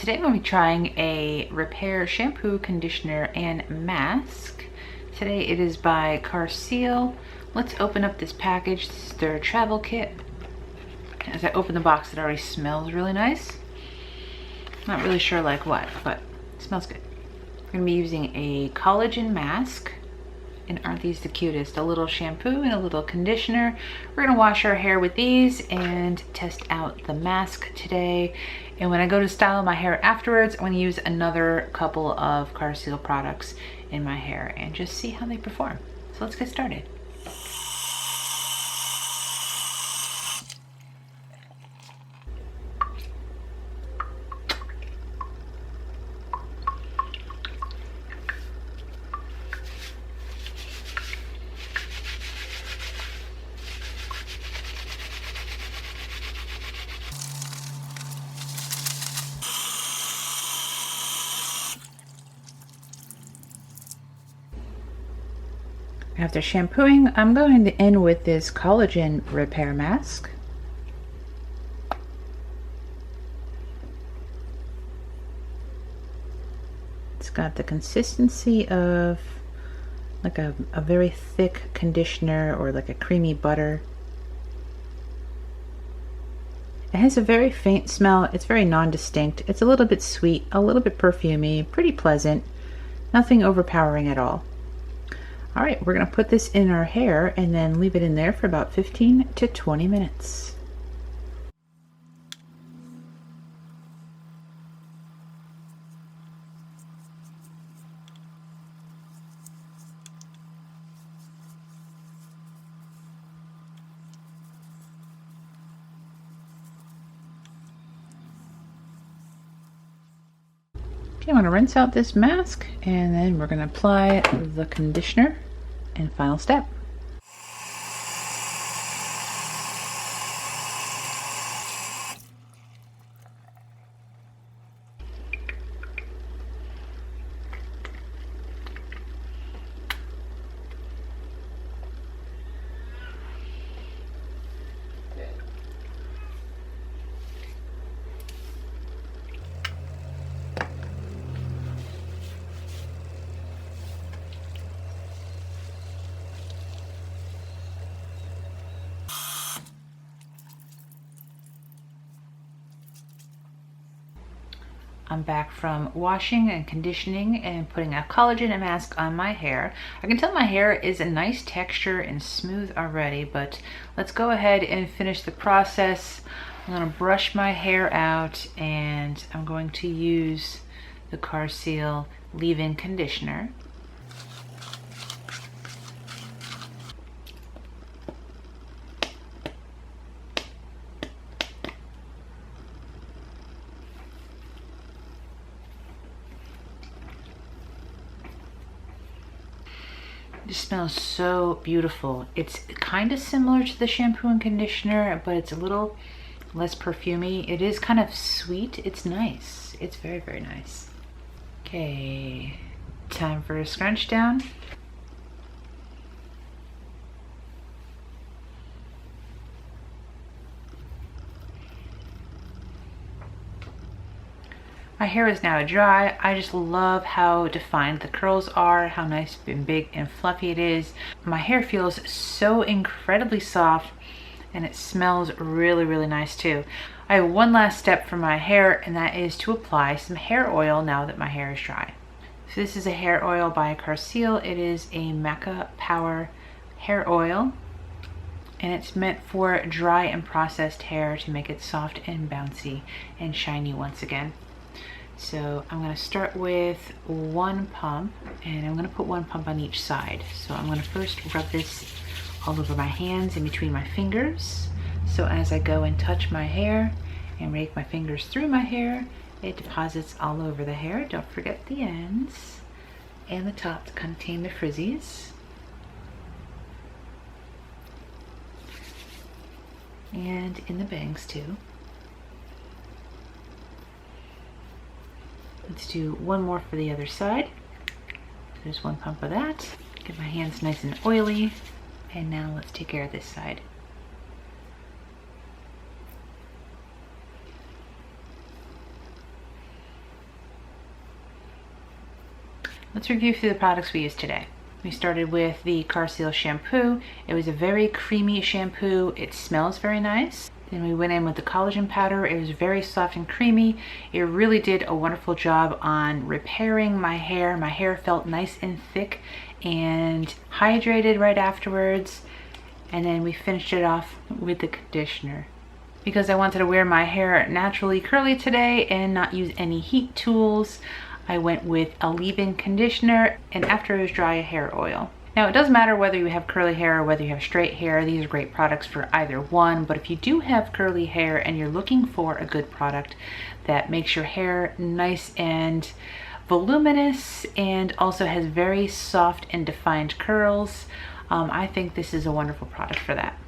Today I'm going to be trying a repair shampoo, conditioner, and mask. Today it is by Karseell. Let's open up this package. This is their travel kit. As I open the box, it already smells really nice. Not really sure like what, but it smells good. I'm going to be using a collagen mask. And aren't these the cutest? A little shampoo and a little conditioner. We're gonna wash our hair with these and test out the mask today. And when I go to style my hair afterwards, I'm gonna use another couple of Karseell products in my hair and just see how they perform. So let's get started. After shampooing, I'm going to end with this collagen repair mask. It's got the consistency of like a very thick conditioner or like a creamy butter. It has a very faint smell. It's very non-distinct. It's a little bit sweet, a little bit perfumey, pretty pleasant, nothing overpowering at all. All right, we're gonna put this in our hair and then leave it in there for about 15 to 20 minutes. Okay, I'm gonna rinse out this mask and then we're gonna apply the conditioner and final step. I'm back from washing and conditioning and putting a collagen mask on my hair. I can tell my hair is a nice texture and smooth already, but let's go ahead and finish the process. I'm going to brush my hair out and I'm going to use the Karseell leave-in conditioner. It smells so beautiful. It's kind of similar to the shampoo and conditioner, but it's a little less perfumey. It is kind of sweet. It's nice. It's very, very nice. Okay, time for a scrunch down. My hair is now dry. I just love how defined the curls are, how nice and big and fluffy it is. My hair feels so incredibly soft and it smells really, really nice too. I have one last step for my hair and that is to apply some hair oil now that my hair is dry. So this is a hair oil by Karseell. It is a Maca Power hair oil and it's meant for dry and processed hair to make it soft and bouncy and shiny once again. So I'm going to start with one pump and I'm going to put one pump on each side. So I'm going to first rub this all over my hands and between my fingers. So as I go and touch my hair and rake my fingers through my hair, it deposits all over the hair. Don't forget the ends and the top to contain the frizzies. And in the bangs too. Let's do one more for the other side. There's one pump of that. Get my hands nice and oily. And now let's take care of this side. Let's review through the products we used today. We started with the Karseell shampoo. It was a very creamy shampoo. It smells very nice. Then we went in with the collagen powder. It was very soft and creamy. It really did a wonderful job on repairing my hair. My hair felt nice and thick and hydrated right afterwards. And then we finished it off with the conditioner. Because I wanted to wear my hair naturally curly today and not use any heat tools, I went with a leave-in conditioner and after it was dry, a hair oil. Now it doesn't matter whether you have curly hair or whether you have straight hair. These are great products for either one, but if you do have curly hair and you're looking for a good product that makes your hair nice and voluminous and also has very soft and defined curls, I think this is a wonderful product for that.